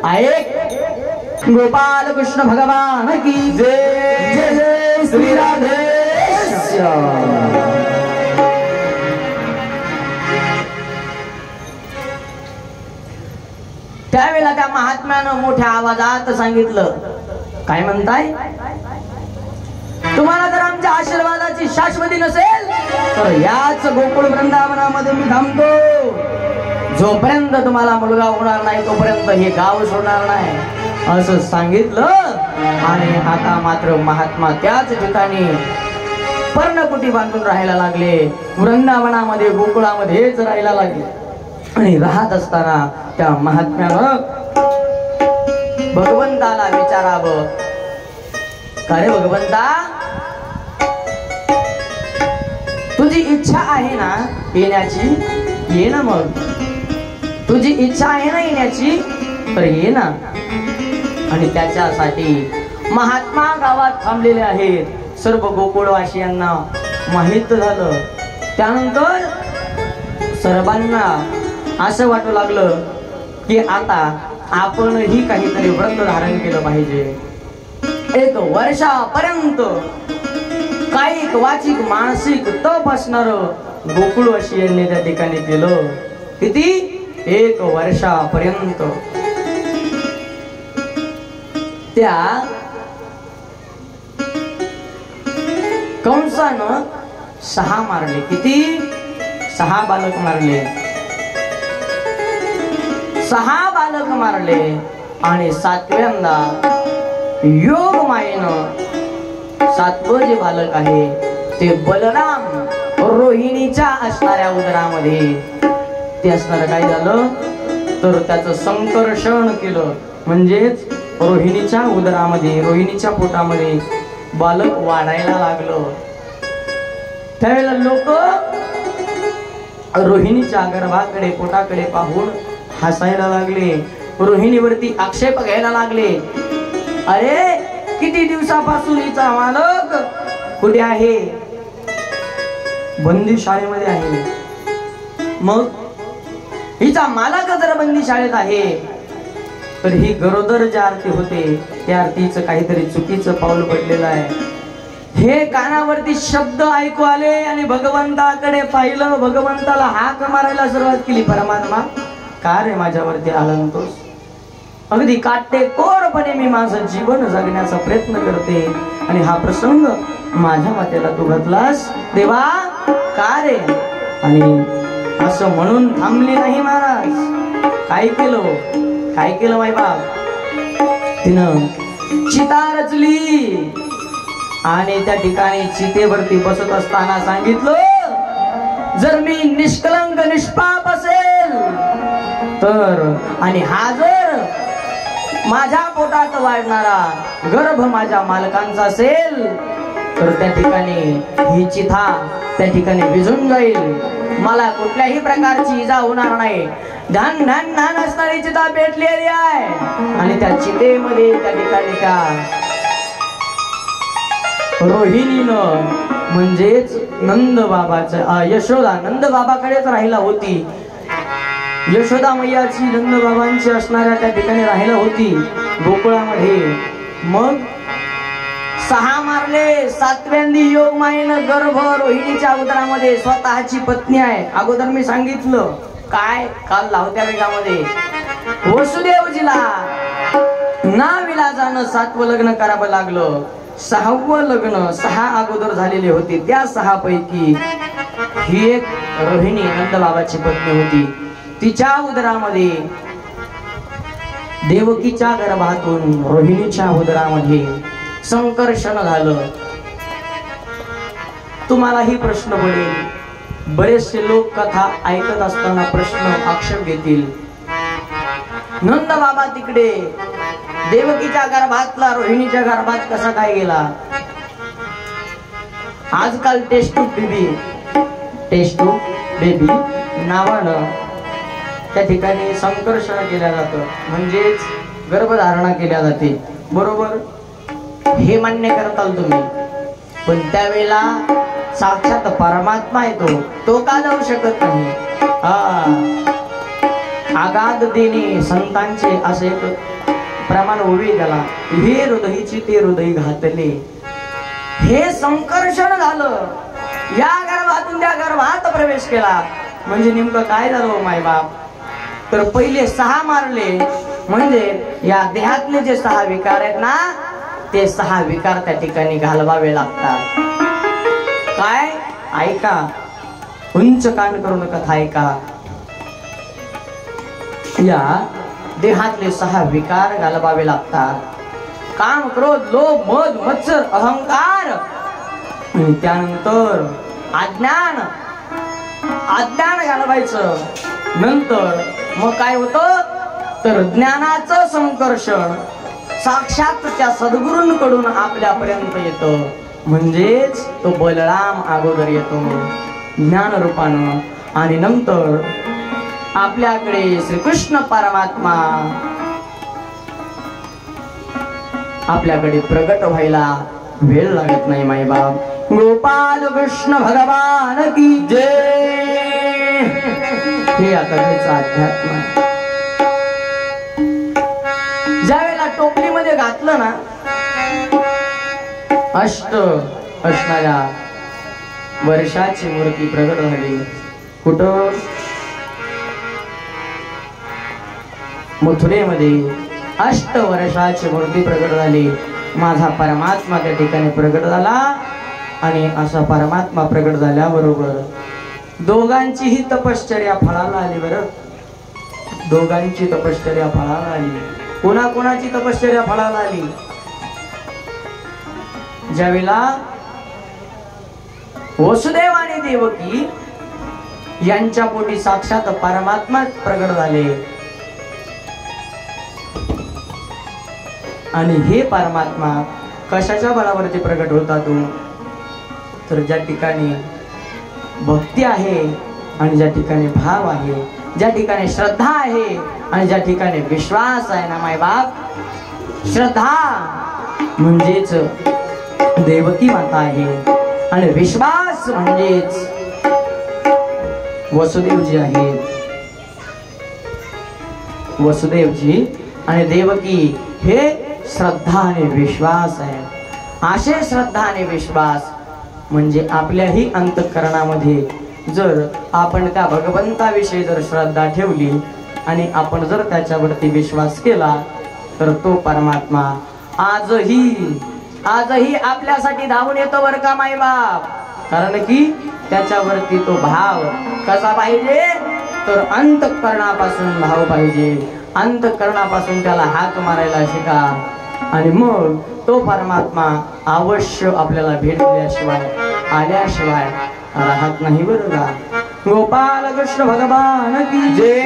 ऐक गोपाल कृष्ण भगवान की जय जय जय श्री राधेश्याम। त्यावेळेला त्या महात्म्यानं मोठ्या आवाजात सांगितलं, काय म्हणताय? तुम्हाला जर आमच्या आशीर्वादाची शाश्वती नसेल तर याच गोकुळ वृंदावनामध्ये मी थांबतो। जोपर्यंत तुम्हाला मुलगा होणार नाही तोपर्यंत हे गाव सोडणार नाही असं सांगितलं। आणि आता मात्र महात्मा त्याच ठिकाणी पर्णकुटी बांधून राहायला लागले, वृंदावनामध्ये गोकुळामध्येच राहायला लागले। आणि राहत असताना त्या महात्म्यानं भगवंताला विचारावं, का रे भगवंता, तुझी इच्छा आहे ना येण्याची? ये ना मग, तुझी इच्छा आहे ना येण्याची तर ये ना। आणि त्याच्यासाठी महात्मा गावात थांबलेले आहेत। सर्व गोकुळवासियांना माहित झालं। त्यानंतर सर्वांना असं वाटू लागलं की आता आपणही काहीतरी व्रत धारण केलं पाहिजे। 1 वर्षापर्यंत कायिक वाचिक मानसिक तप असणार गोकुळवासियांनी त्या ठिकाणी केलं। किती? 1 वर्षापर्यंत। त्या कंसानं 6 मारले। किती? 6 बालक मारले। 6 बालक मारले आणि 7व्यांदा योग मायेनं 7वं जे बालक आहे ते बलराम रोहिणीच्या असणाऱ्या उदरामध्ये ते असणार काय झालं तर त्याचं संकर्षण केलं। म्हणजेच रोहिणीच्या उदरामध्ये रोहिणीच्या पोटामध्ये बालक वाढायला लागलं। त्यावेळेला लोक रोहिणीच्या गर्भाकडे पोटाकडे पाहून हसायला लागले, रोहिणीवरती आक्षेप घ्यायला लागले। अरे किती दिवसापासून हिचा मालक कुठे आहे? बंदी शाळेमध्ये आहे। मग हिचा मालक जर बंदी शाळेत आहे तर ही गरोदर ज्या आरती होते त्या आरतीचं काहीतरी चुकीचं पाऊल पडलेलं आहे। हे कानावरती शब्द ऐकू आले आणि भगवंताकडे पाहिलं। भगवंताला हाक मारायला सुरुवात केली, परमात्मा का रे माझ्यावरती आलांतोस? अगदी काटेकोरपणे मी माझं जीवन जगण्याचा प्रयत्न करते आणि हा प्रसंग माझ्या वाट्याला तू घातलास देवा, का रे? आणि असं म्हणून थांबली नाही महाराज। काय केलं माय बाप? तिनं चिता रचली आणि त्या ठिकाणी चितेवरती बसत असताना सांगितलं, जर मी निष्कलंक निष्पाप असेल तर आणि हा जर माझ्या पोटात वाढणारा गर्भ माझ्या मालकांचा असेल तर त्या ठिकाणी ही चिता त्या ठिकाणी विझून जाईल, मला कुठल्याही प्रकारची इजा होणार नाही। धान धान धान असणारी चिता पेटलेली आहे आणि त्या चितेमध्ये त्या ठिकाणी त्या रोहिणीनं म्हणजेच नंद बाबाचं यशोदा नंद बाबाकडेच राहिला होती। यशोदा मैयाची नंद बाबांची असणाऱ्या त्या ठिकाणी राहिला होती गोकुळामध्ये। मग 6 मारले, 7व्यांदी योग मायेनं गर्भ रोहिणीच्या उदरामध्ये स्वतःची पत्नी आहे। अगोदर मी सांगितलं काय काल लावत्या वेगामध्ये वसुदेवजीला नाविलाजानं 7वं लग्न करावं लागलं। 6वं लग्न 6 अगोदर झालेले होते, त्या 6 पैकी ही एक रोहिणी नंदबाबाची पत्नी होती। तिच्या उदरामध्ये देवकीच्या गर्भातून रोहिणीच्या उदरामध्ये संकर्षण झालं। तुम्हालाही प्रश्न पडेल, बरेचसे लोक कथा ऐकत असताना प्रश्न आक्षेप घेतील, नंद बाबा तिकडे देवकीच्या गर्भातला रोहिणीच्या गर्भात कसा काय गेला? आजकाल टेस्ट ट्यूब बेबी नावानं त्या ठिकाणी संकर्षण केल्या जातं, म्हणजेच गर्भधारणा केल्या जाते। बरोबर, हे मान्य करताल तुम्ही, पण त्यावेळेला साक्षात परमात्मा येतो, तो का जाऊ शकत नाही? आगाध देणे संतांचे असे एक प्रमाण उभे गेला. हे हृदयची ते हृदय घातले. हे संकर्षण झालं. या गर्भातून त्या गर्भात प्रवेश केला. म्हणजे नेमकं काय झालं मायबाप, तर पहिले 6 मारले. म्हणजे या देहातले जे 6 विकार आहेत ना, ते 6 विकार त्या ठिकाणी घालवावे लागतात. काय ऐका, उंच कान करू नका, ऐका. या देहातले 6 विकार घालवावे लागतात. काम, क्रोध, लोभ, मद, मत्सर, अहंकार. आणि त्यानंतर अज्ञान घालवायचं. नंतर मग काय होतं, तर ज्ञानाचं संकर्षण साक्षात त्या सद्गुरूंकडून आपल्यापर्यंत येतं. म्हणजेच तो बलराम अगोदर येतो ज्ञान रूपानं. आणि नंतर आपल्याकडे श्रीकृष्ण परमात्मा आपल्याकडे प्रगट व्हायला वेळ लागत नाही मायबाप. गोपाल कृष्ण भगवान की जय. हे आता त्याचं अध्यात्म आहे. ज्यावेळेला टोपलीमध्ये घातलं ना, असणाऱ्या वर्षाची मूर्ती प्रगट झाली. कुठं, मथुरेमध्ये 8 वर्षाची मूर्ती प्रगट झाली. माझा परमात्मा त्या ठिकाणी प्रगट झाला. आणि असा परमात्मा प्रगट झाल्याबरोबर दोघांचीही तपश्चर्या फळाला आली. बरं, दोघांची तपश्चर्या फळाला आली. कोणाकोणाची तपश्चर्या फळाला आली, ज्यावेळेला वसुदेव आणि देवकी यांच्या पोटी साक्षात परमात्मा प्रगट झाले. आणि हे परमात्मा कशाच्या बळावरती प्रगट होतात, तर ज्या ठिकाणी भक्ती आहे आणि ज्या ठिकाणी भाव आहे, ज्या ठिकाणी श्रद्धा आहे आणि ज्या ठिकाणी विश्वास आहे ना मायबाप. श्रद्धा म्हणजेच देवकी माता आहे आणि विश्वास म्हणजेच वसुदेवजी आहेत. वसुदेवजी आणि देवकी हे श्रद्धा आणि विश्वास आहे. असे श्रद्धा आणि विश्वास म्हणजे आपल्याही अंतःकरणामध्ये जर आपण त्या भगवंताविषयी जर श्रद्धा ठेवली आणि आपण जर त्याच्यावरती विश्वास केला, तर तो परमात्मा आजही आपल्यासाठी धावून येतो बरं का मायबाप. कारण की त्याच्यावरती तो भाव कसा पाहिजे, तर अंतःकरणापासून भाव पाहिजे. अंतःकरणापासून त्याला हाक मारायला शिका. आणि मग तो परमात्मा अवश्य आपल्याला भेट दिल्याशिवाय आल्याशिवाय राहत नाही बरं का. गोपाल कृष्ण भगवान की जय.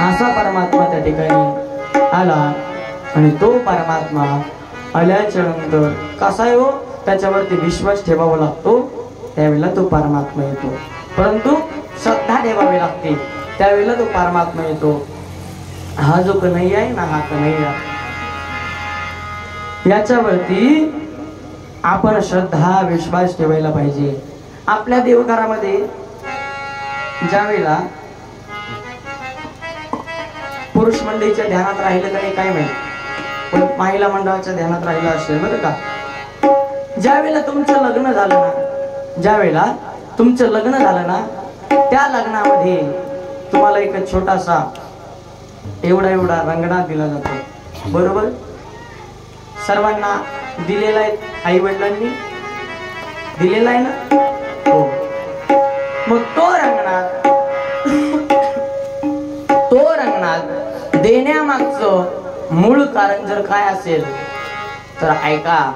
असा परमात्मा त्या ठिकाणी आला. आणि तो परमात्मा आल्याच्या नंतर कसा आहे हो, त्याच्यावरती विश्वास ठेवावा लागतो. त्यावेळेला तो परमात्मा येतो. परंतु श्रद्धा ठेवावी लागते, त्यावेळेला तो परमात्मा येतो. हा जो कन्हैया आहे ना, हा कन्हैया, याच्यावरती आपण श्रद्धा विश्वास ठेवायला पाहिजे. आपल्या देवघरामध्ये ज्या वेळेला पुरुष मंडळीच्या ध्यानात राहिलं तरी काय माहिती, पण महिला मंडळाच्या ध्यानात राहिलं असेल बरं का. ज्या वेळेला तुमचं लग्न झालं ना, ज्या वेळेला तुमचं लग्न झालं ना, त्या लग्नामध्ये तुम्हाला एक छोटासा एवढा रंगणात दिला जातो. बरोबर, सर्वांना दिलेला आहे, आई वडिलांनी दिलेला आहे ना. हो, मग तो रंगणात देण्यामागचं मूळ कारण जर काय असेल तर ऐका.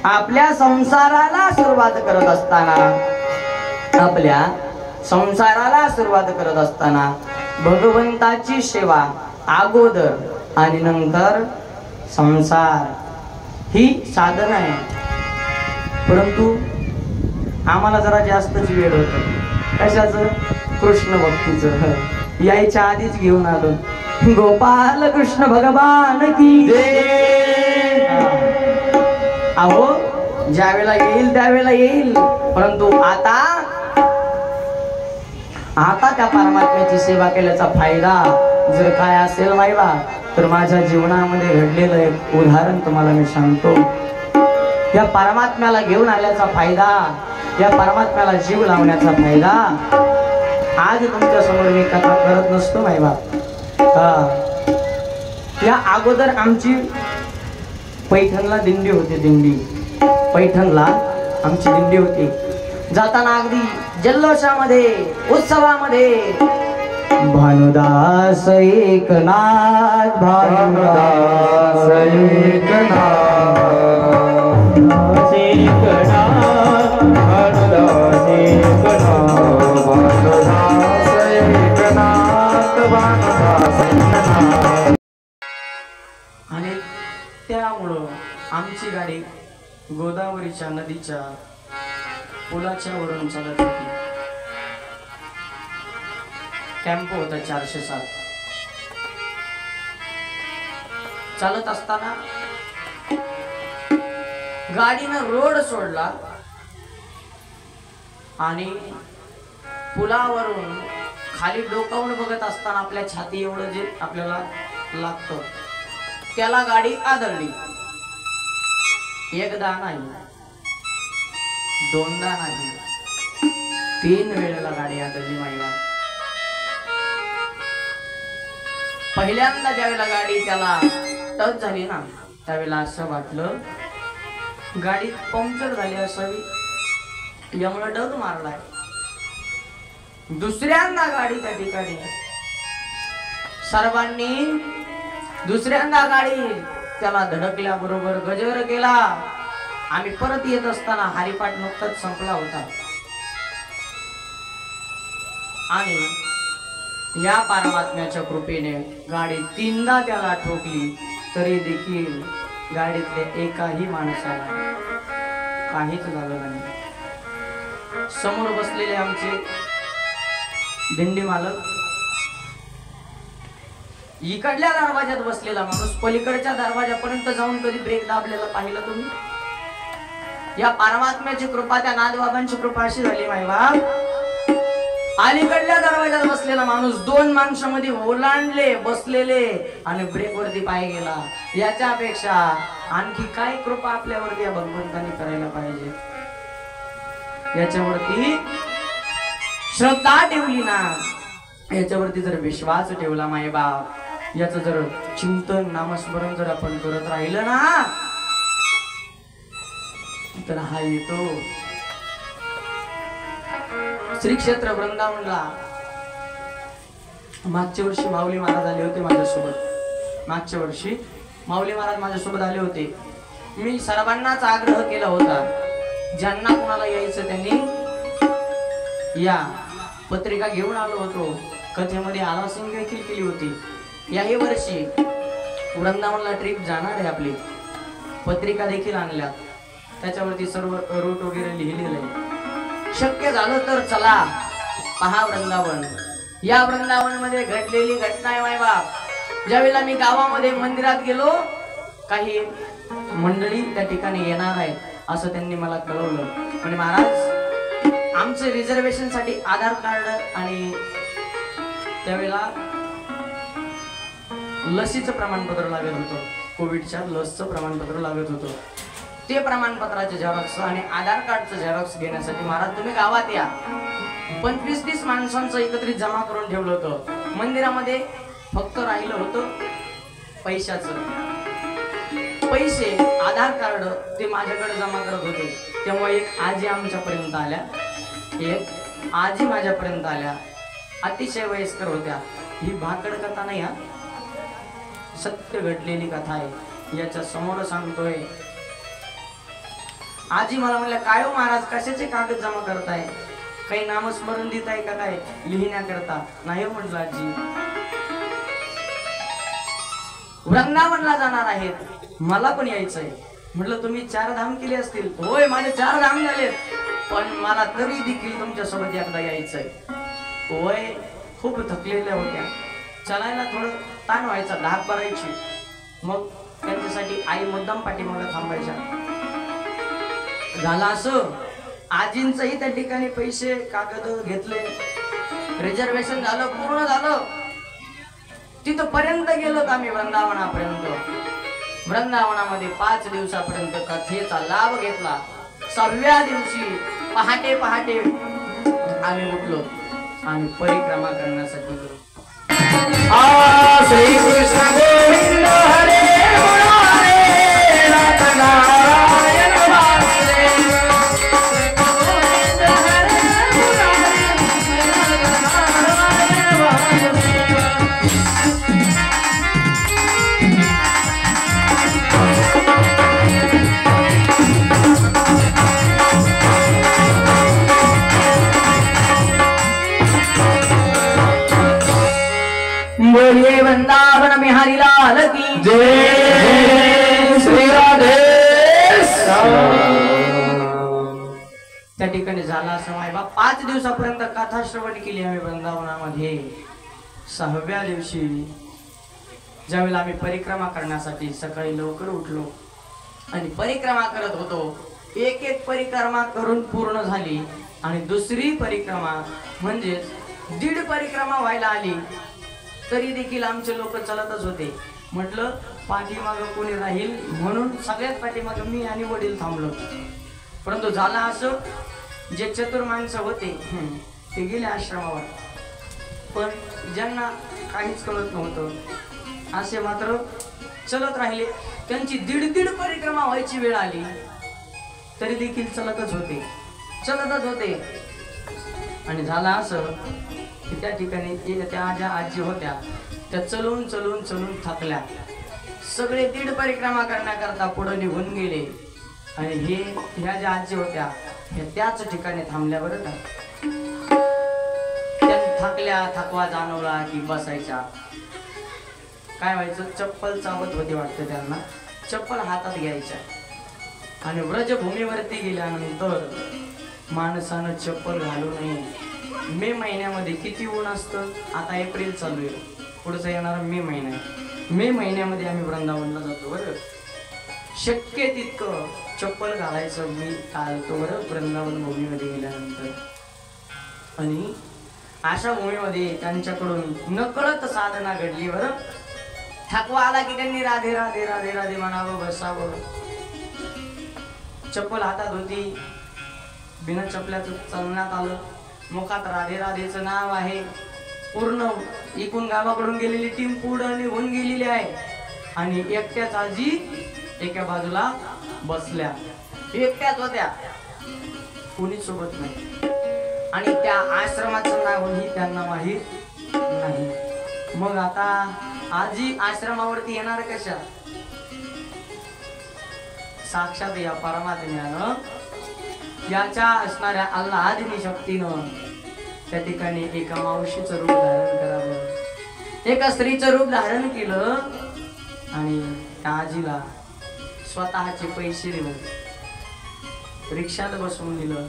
आपल्या संसाराला सुरुवात करत असताना भगवंताची सेवा अगोदर आणि नंतर संसार ही साधन आहे. परंतु आम्हाला जरा जास्तच वेळ होत. कशाचं? कृष्ण भक्तीचं. यायच्या आधीच घेऊन आलो. गोपाल कृष्ण भगवान की जय. अहो, ज्यावेळेला येईल त्यावेळेला येईल, परंतु आता आता त्या परमात्म्याची सेवा केल्याचा फायदा जर काय असेल मायबा, तर माझ्या जीवनामध्ये घडलेलं एक उदाहरण तुम्हाला मी सांगतो. या परमात्म्याला घेऊन आल्याचा फायदा, या परमात्म्याला जीव लावण्याचा फायदा आज तुमच्या समोर मी कथा करत नसतो मायबा. या अगोदर आमची पैठणला दिंडी होती. दिंडी पैठणला आमची दिंडी होती. जाताना अगदी जल्लोषामध्ये, उत्सवामध्ये भानुदास एकनाथ, भानुदास एकनाथ, भानुदास एकनाथ, भानुदास एकनाथ, भानुदास एकनाथ. आणि त्यामुळं आमची गाडी गोदावरीच्या नदीच्या पुलाच्या वरून चालत होती. टेम्पो होता 407. चालत असताना गाडीनं रोड सोडला आणि पुलावरून खाली डोकावून बघत असताना आपल्या छाती एवढं जे आपल्याला लागतं त्याला गाडी आदळली. एकदा नाही, दोनदा नाही, 3 वेळेला गाडी आदळली माईला. पहिल्यांदा ज्यावेळेला गाडी त्याला टच झाली ना, त्यावेळेला असं वाटलं गाडी पंक्चर झाली असावी, यामुळे डग मारलाय. दुसऱ्यांदा गाडी त्या ठिकाणी सर्वांनी दुसऱ्यांदा गाडी त्याला धडकल्याबरोबर गजर केला. आम्ही परत येत असताना हरिपाठ नुकताच संपला होता आणि या परमात्म्याच्या कृपेने गाडी 3दा त्याला ठोकली, तरी देखील गाडीतल्या एकाही माणसाला काहीच झालं नाही. समोर बसलेले आमचे दिंडी मालक, इकडल्या दरवाजात बसलेला माणूस पलीकडच्या दरवाजापर्यंत जाऊन कधी ब्रेक दाबलेला पाहिलं तुम्ही? या परमात्म्याची कृपा, त्या नाथबाबांची कृपा अशी झाली मायबाप, अलीकडल्या दरवाजात बसलेला माणूस 2 माणसामध्ये ओलांडले बसलेले आणि ब्रेक वरती पाय गेला. याच्यापेक्षा आणखी काय कृपा आपल्यावरती या भगवंतानी करायला पाहिजे? याच्यावरती श्रद्धा ठेवली ना, याच्यावरती जर विश्वास ठेवला मायबाप, याचं जर चिंतन नामस्मरण जर आपण करत राहिलं ना, तर हा येतो. श्री क्षेत्र वृंदावनला मागच्या वर्षी माऊली महाराज आले होते माझ्यासोबत. मागच्या वर्षी माऊली महाराज माझ्यासोबत आले होते. मी सर्वांनाच आग्रह केला होता, ज्यांना कोणाला यायचं त्यांनी या. पत्रिका घेऊन आलो होतो, कथेमध्ये आलासिंग देखील केली होती. याही वर्षी वृंदावनला ट्रिप जाणार आहे आपली, पत्रिका देखील आणल्या, त्याच्यावरती सर्व रूट वगैरे लिहिलेलं आहे. शक्य झालं तर चला पहा वृंदावन. या वृंदावन मध्ये घडलेली घटना आहे मायबाप. ज्यावेळेला मी गावामध्ये मंदिरात गेलो, काही मंडळी त्या ठिकाणी येणार आहेत असं त्यांनी मला कळवलं. आणि महाराज, आमचे रिझर्वेशन साठी आधार कार्ड आणि त्यावेळेला लसीचं प्रमाणपत्र लागत होतं, कोविडच्या लसचं प्रमाणपत्र लागत होतं. ते प्रमाणपत्राचे झेरॉक्स आणि आधार कार्डचं झेरॉक्स घेण्यासाठी महाराज तुम्ही गावात या. 25-30 माणसांचं एकत्रित जमा करून ठेवलं होतं. मंदिरामध्ये फक्त राहिलं होतं पैशाचं. पैसे, आधार कार्ड ते माझ्याकडे जमा करत होते. त्यामुळे एक आजी आमच्यापर्यंत आल्या, एक आजी माझ्यापर्यंत आल्या, अतिशय वयस्कर होत्या. ही भाकड कथा नाही, हा सत्य घडलेली कथा आहे, याच्या समोर सांगतोय. आजी मला म्हणल्या, काय हो महाराज, कशाचे कागद जमा करताय? काही नामस्मरण देत आहे का काय लिहिण्याकरता? नाही म्हटलं आजी, वृंदावनला जाणार आहेत, मला पण यायचंय. म्हटलं तुम्ही 4 धाम केले असतील? होय, माझे 4 धाम झालेत, पण मला तरी देखील तुमच्यासोबत एकदा यायचंय. होय, खूप थकलेल्या होत्या, चालायला थोडं ताण व्हायचा, धाक भरायची. मग त्यांच्यासाठी आई मुद्दाम पाठीमागे थांबायच्या. झालं असं, आजींचंही त्या ठिकाणी पैसे कागद घेतले रिझर्वेशन झालं, पूर्ण झालं. तिथं पर्यंत गेलो आम्ही, वृंदावनापर्यंत. वृंदावनामध्ये 5 दिवसापर्यंत कथेचा लाभ घेतला. 6व्या दिवशी पहाटे पहाटे आम्ही उठलो आणि परिक्रमा करण्यासाठी गेलो. श्री कृष्ण गोविंद हरे मुरारे नाथ नारायण वासुदेव. बोलिए वृंदावन बिहारी लाल की जय. श्री राधे. त्या ठिकाणी झाला असं मायबा 5 दिवसापर्यंत कथा श्रवण केली आम्ही वृंदावनामध्ये. 6व्या दिवशी ज्यावेळेला आम्ही परिक्रमा करण्यासाठी सकाळी लवकर उठलो आणि परिक्रमा करत होतो. एक एक परिक्रमा करून पूर्ण झाली आणि दुसरी परिक्रमा म्हणजे 1.5 परिक्रमा व्हायला आली. तरी देखील आमचे लोक चालतच होते. म्हटलं पाठीमागं कोणी राहील म्हणून सगळ्यात पाठीमागं मी आणि वडील थांबलो. परंतु झालं असं, जे चतुर माणसं होते ते गेले आश्रमावर, पण ज्यांना काहीच कळत नव्हतं असे मात्र चलत राहिले. त्यांची 1.5 परिक्रमा व्हायची वेळ आली तरी देखील चलतच होते. आणि झालं असं की त्या ठिकाणी त्या ज्या आजी होत्या त्या चलून चलून चलून थकल्या. सगळे 1.5 परिक्रमा करण्याकरता पुढे निघून गेले आणि ह्या ज्या आजी होत्या त्याच ठिकाणी थांबल्या. बरं का, त्या थकवा जाणवला की बसायच्या. काय व्हायचं, चप्पल चावत होती वाटतं त्यांना, चप्पल हातात घ्यायच्या आणि व्रजभूमीवरती गेल्यानंतर माणसानं चप्पल घालू नये. मे महिन्यामध्ये किती ऊन असतं. आता एप्रिल चालू आहे, पुढचा येणारा मे महिना आहे. मे महिन्यामध्ये आम्ही वृंदावनला जातो. बरं, शक्य तितकं चप्पल घालायचं मी टाळतो बरं वृंदावन भूमीमध्ये गेल्यानंतर. आणि अशा भूमीमध्ये त्यांच्याकडून नकळत साधना घडली. बरं, थकवा आला की त्यांनी राधे राधे राधे राधे म्हणावं, बसावं. चप्पल हातात होती, बिना चपल्याचं चालण्यात आलं. मुखात राधे राधेचं नाव आहे. पूर्ण इकून गावाकडून गेलेली टीम पुढं निघून गेलेली आहे आणि एकट्याच आजी एका बाजूला बसल्या. एकट्याच होत्या, कोणी सोबत नाही. आणि त्या आश्रमाचं नावही त्यांना माहीत नाही. मग आता आजी आश्रमावरती येणार कशा? साक्षात या परमात्म्यानं याच्या असणाऱ्या अल्लादिनी शक्तीनं त्या ठिकाणी एका मावशीचं रूप धारण करावं, एका स्त्रीचं रूप धारण केलं आणि त्या आजीला स्वतःचे पैसे देऊन रिक्षात बसवून दिलं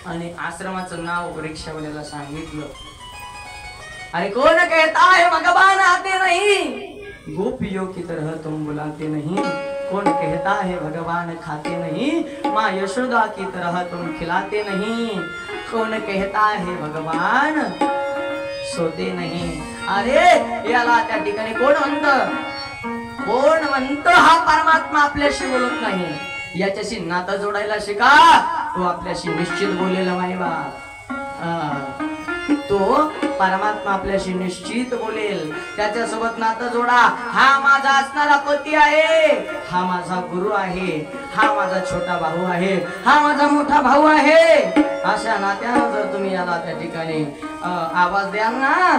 आणि आश्रमाचं नाव रिक्षावाल्याला सांगितलं. अरे कौन कहता है भगवान आते नहीं, गोपियों की तरह तुम बुलाते नहीं. कौन कहता है भगवान खाते नहीं, माँ यशोदा की तरह तुम खिलाते नहीं. कौन कहता है भगवान सोते नहीं. अरे याला त्या ठिकाणी कोण म्हणतं हा परमात्मा आपल्याशी बोलत नाही. याच्याशी नातं जोडायला शिका, तो आपल्याशी निश्चित बोलेल माई बाप. तो परमात्मा आपल्याशी निश्चित बोलेल. त्याच्यासोबत नातं जोडा. हा माझा असणारा पती आहे, हा माझा गुरु आहे, हा माझा छोटा भाऊ आहे, हा माझा मोठा भाऊ आहे. अशा नात्यानं जर तुम्ही याला त्या ठिकाणी आवाज द्याल ना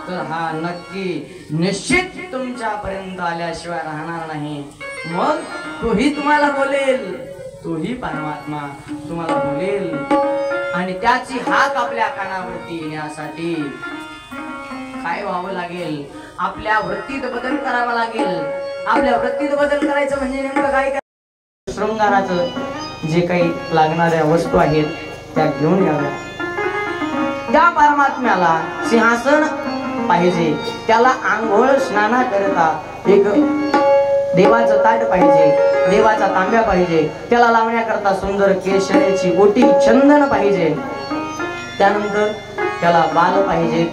तर हा नक्की निश्चित तुमच्यापर्यंत आल्याशिवाय राहणार नाही. मग तोही तुम्हाला बोलेल, तोही परमात्मा तुम्हाला बोलेल. आणि त्याची हाक आपल्या कानावरती येण्यासाठी काय व्हावं लागेल? आपल्या वृत्तीत बदल करावा लागेल. आपल्या वृत्तीत बदल करायचं म्हणजे नेमकं काय? शृंगाराचं जे काही लागणाऱ्या वस्तू आहेत त्या घेऊन याव्या. त्या परमात्म्याला सिंहासन पाहिजे, त्याला आंघोळ स्नाना करता एक देवाचं ताट पाहिजे, देवाचा तांब्या पाहिजे, त्याला लावण्याकरता सुंदर केशराची ओटी, चंदन पाहिजे. त्यानंतर त्याला बाल पाहिजे,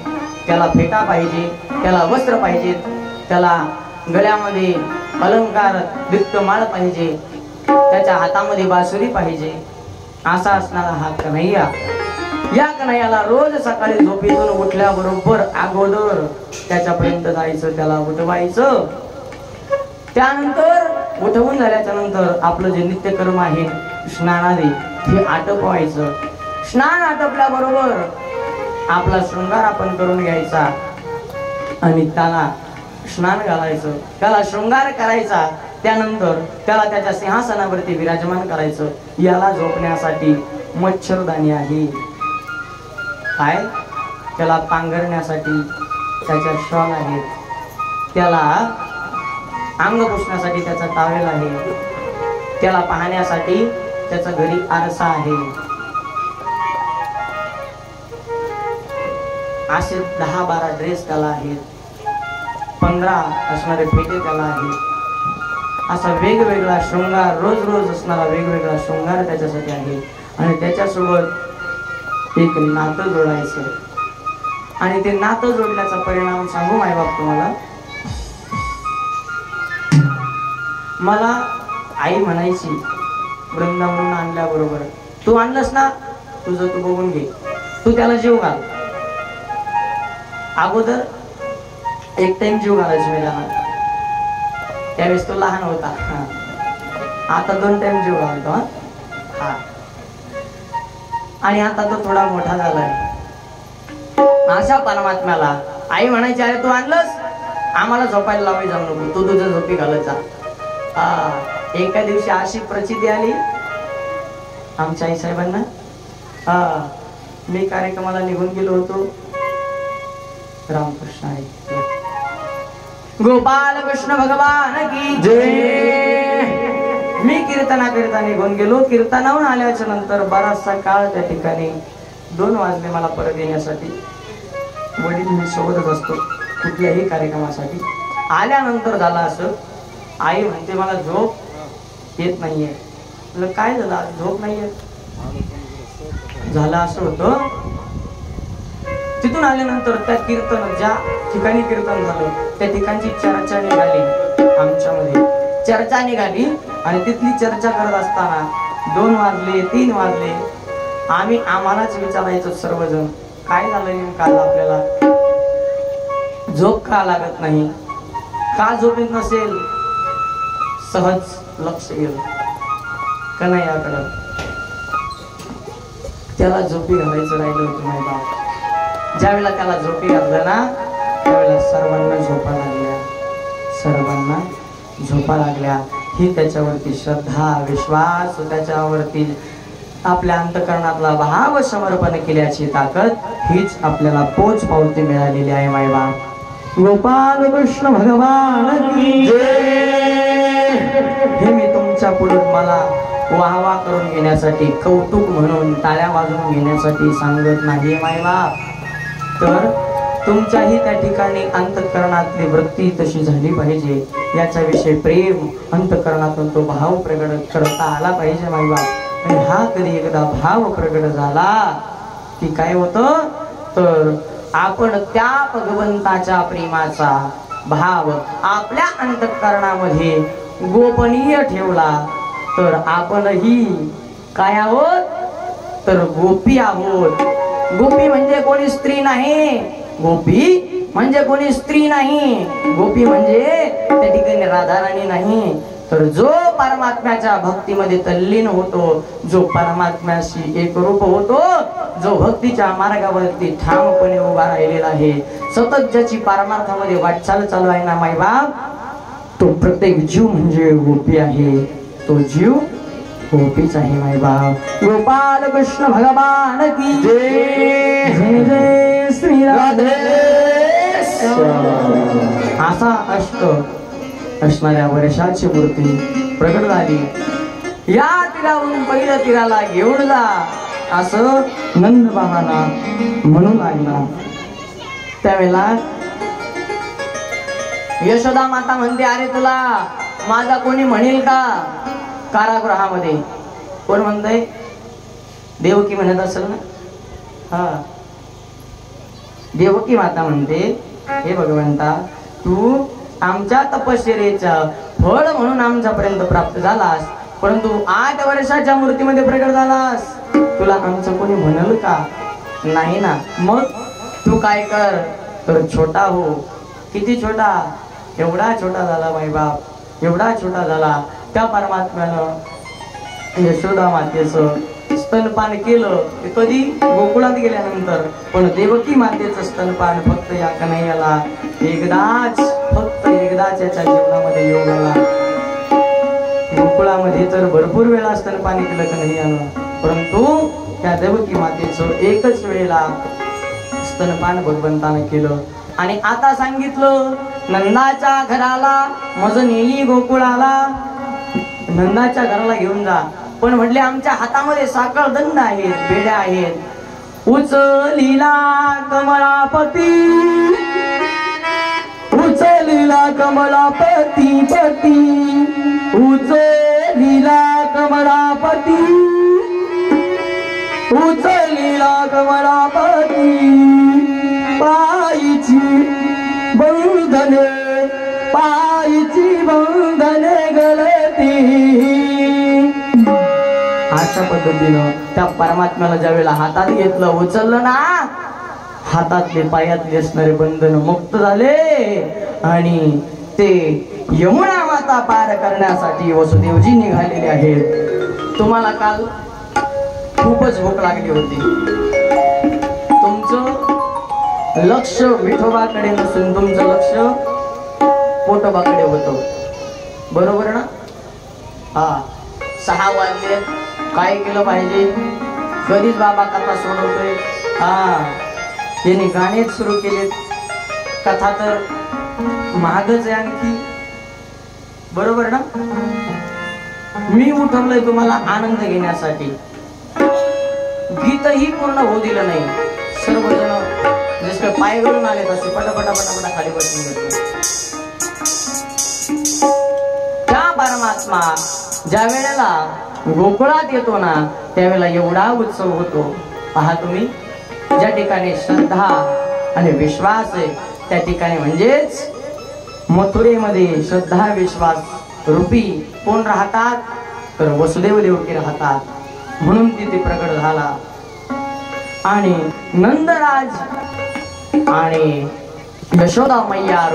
त्याला फेटा पाहिजे, त्याला वस्त्र पाहिजे, त्याला गळ्यामध्ये अलंकार दीप्त माळ पाहिजे, त्याच्या हातामध्ये बासुरी पाहिजे. असा असणारा हा कन्हैया. या कन्हैयाला रोज सकाळी झोपेतून उठल्याबरोबर अगोदर त्याच्यापर्यंत जायचं, त्याला उठवायचं. त्यानंतर उठवून झाल्याच्या नंतर आपलं जे नित्यकर्म आहे स्नानादी हे आटपवायचं. स्नान आटपल्याबरोबर आपला शृंगार आपण करून घ्यायचा आणि त्याला स्नान घालायचं, त्याला शृंगार करायचा. त्यानंतर त्याला त्याच्या सिंहासनावरती विराजमान करायचं. याला झोपण्यासाठी मच्छरदाणी आहे, काय त्याला पांघरण्यासाठी त्याच्या शॉल आहेत, त्याला अंग पुसण्यासाठी त्याचा टावेल आहे, त्याला पाहण्यासाठी त्याचा घरी आरसा आहे. असे 10-12 ड्रेस त्याला आहेत, 15 असणारे फेटे त्याला आहेत. असा वेगवेगळा शृंगार, रोज रोज असणारा वेगवेगळा शृंगार त्याच्यासाठी आहे. आणि त्याच्यासोबत एक नातं जोडायचं. आणि ते नातं जोडण्याचा परिणाम सांगू मायबाप तुम्हाला. मला आई म्हणायची वृंदावरून आणल्याबरोबर, तू आणलंस ना, तुझं तू बघून घे, तू त्याला जीव घाल. अगोदर एक टाइम जीव घालायची मी त्याला, त्यावेळेस तो लहान होता. आता 2 टाइम जीव घालतो. हा, आणि आता तो थोडा मोठा झालाय. अशा परमात्म्याला आई म्हणायची, अरे तू आणलंस, आम्हाला झोपायला लावाय जाऊ नको, तू तुझं झोपी घालत जा. एका दिवशी अशी प्रचिती आली आमच्या आई साहेबांना. मी कार्यक्रमाला निघून गेलो होतो. रामकृष्ण आहे, गोपाल कृष्ण भगवान की जय. मी कीर्तना निघून गेलो. कीर्तनाहून आल्याच्या नंतर बराचसा काळ त्या ठिकाणी 2 वाजले मला परत येण्यासाठी. वडील मी सोबतच असतो कुठल्याही कार्यक्रमासाठी. आल्यानंतर झालं असं, आई म्हणते मला झोप येत नाहीये. म्हटलं काय झालं, झोप नाहीये? झालं असं होतं. तिथून आल्यानंतर त्या कीर्तन, ज्या ठिकाणी कीर्तन झालं त्या ठिकाणची चर्चा निघाली, आमच्यामध्ये चर्चा निघाली. आणि तिथली चर्चा करत असताना 2 वाजले, 3 वाजले. आम्हालाच विचारायचं सर्वजण, काय झालं नेमकं, आपल्याला झोप का लागत नाही, का झोप येत नसेल. सहज लक्ष गेलं कन्हैयाकडं. त्याला झोपी घालायचं राहिलं होतं माहिती. ज्यावेळेला त्याला झोपी घातलं ना, त्यावेळेला सर्वांना झोपा लागल्या, सर्वांना झोपा लागल्या. ही त्याच्यावरती श्रद्धा, विश्वास, त्याच्यावरती आपल्या अंतकरणातला भाव समर्पण केल्याची ताकद, हीच आपल्याला पोच पावती मिळालेली आहे मायबा. गोपाल कृष्ण भगवान की जय. हे मी तुमच्या पुढे मला वाहवा करून घेण्यासाठी, कौतुक म्हणून टाळ्या वाजवून घेण्यासाठी सांगत नाही मायबाप. तर तुमच्याही त्या ठिकाणी अंतःकरणातली वृत्ती तशी झाली पाहिजे. याच्याविषयी प्रेम अंतःकरणातून तो भाव प्रगट करता आला पाहिजे मायबाप. आणि हा कधी एकदा भाव प्रगट झाला की काय होतं, तर आपण त्या भगवंताच्या प्रेमाचा भाव आपल्या अंतःकरणामध्ये गोपनीय ठेवला तर आपणही काय आहोत, तर गोपी आहोत. गोपी म्हणजे कोणी स्त्री नाही, गोपी म्हणजे कोणी स्त्री नाही, गोपी म्हणजे त्या ठिकाणी राधाराणी नाही, तर जो परमात्म्याच्या भक्तीमध्ये तल्लीन होतो, जो परमात्म्याशी एकरूप होतो, जो भक्तीच्या मार्गावरती ठामपणे उभा राहिलेला आहे, सतत ज्याची परमार्थामध्ये वाटचाल चालू आहे ना मायबाप, तो प्रत्येक जीव म्हणजे गोपी आहे. तो जीव गोपीच आहे मायबाप. गोपाल कृष्ण भगवान की जय. जय जय श्री राधे. असा असणाऱ्या वर्षाची मूर्ती प्रकट झाली. या तीरावरून पहिल्या तीराला घेऊन जा असं नंद बाबांना म्हणू लागला. त्यावेळेला यशोदा माता म्हणते, अरे तुला माझा कोणी म्हणेल का कारागृहामध्ये? कोण म्हणतंय? देवकी म्हणत असेल ना. हा, देवकी माता म्हणते, हे भगवंता, तू आमच्या तपश्चर्येचं फळ म्हणून आमच्यापर्यंत प्राप्त झालास, परंतु 8 वर्षाच्या मूर्तीमध्ये प्रकट झालास, तुला आमचं कोणी म्हणल का? नाही ना. मग तू काय कर, तर छोटा हो. किती छोटा? एवढा छोटा झाला माई बाप, एवढा छोटा झाला. त्या परमात्म्यानं यशोदा मातेचं स्तनपान केलं. ते कधी? गोकुळात गेल्यानंतर. पण देवकी मातेचं स्तनपान फक्त या कन्हैयाला एकदाच, फक्त एकदाच याच्या जीवनामध्ये योग आला. गोकुळामध्ये तर भरपूर वेळा स्तनपान केलं कन्हैयानं, परंतु त्या देवकी मातेचं एकच वेळेला स्तनपान भगवंतानं केलं. आणि आता सांगितलं, नंदाच्या घराला मज नेई गोकुळाला, नंदाच्या घराला घेऊन जा. पण म्हटले आमच्या हातामध्ये साखळ दंड आहेत, बेड्या आहेत. उचलिला कमळापती, उचलिला कमळापती पती, उचलिला कमळापती, उचलिला कमळापती. पायीची बंधने, पायीची बंधने गळती. अशा पद्धतीनं त्या परमात्म्याला ज्या वेळेला हातात घेतलं, उचललं ना, हातातले पायातले असणारे बंधन मुक्त झाले. आणि ते यमुना माता पार करण्यासाठी वसुदेवजी निघालेले आहेत. तुम्हाला काल खूपच भूक लागली होती. तुमचं लक्ष विठोबाकडे नसून तुमचं लक्ष पोटोबाकडे होतं, बरोबर ना? हा, 6 वाजले, काय केलं पाहिजे? कधीच बाबा कथा सोडवतोय. हा, त्यांनी गाणेच सुरू केलेत. कथा तर महागच आहे आणखी, बरोबर ना? मी उठवलंय तुम्हाला आनंद घेण्यासाठी. गीतही पूर्ण होऊ दिलं नाही. सर्वजण जसं पाय घालून आले तसे पटापटा पटापटा खाली बसून घेतो. त्या परमात्मा ज्या वेळेला गोकुळात येतो ना, त्यावेळेला एवढा उत्सव होतो. पहा तुम्ही, ज्या ठिकाणी श्रद्धा आणि विश्वास आहे त्या ठिकाणी, म्हणजेच मथुरेमध्ये श्रद्धा विश्वास रूपी कोण राहतात? तर वसुदेव देवकी राहतात. म्हणून तिथे प्रकट झाला. आणि नंदराज आणि यशोदा मैया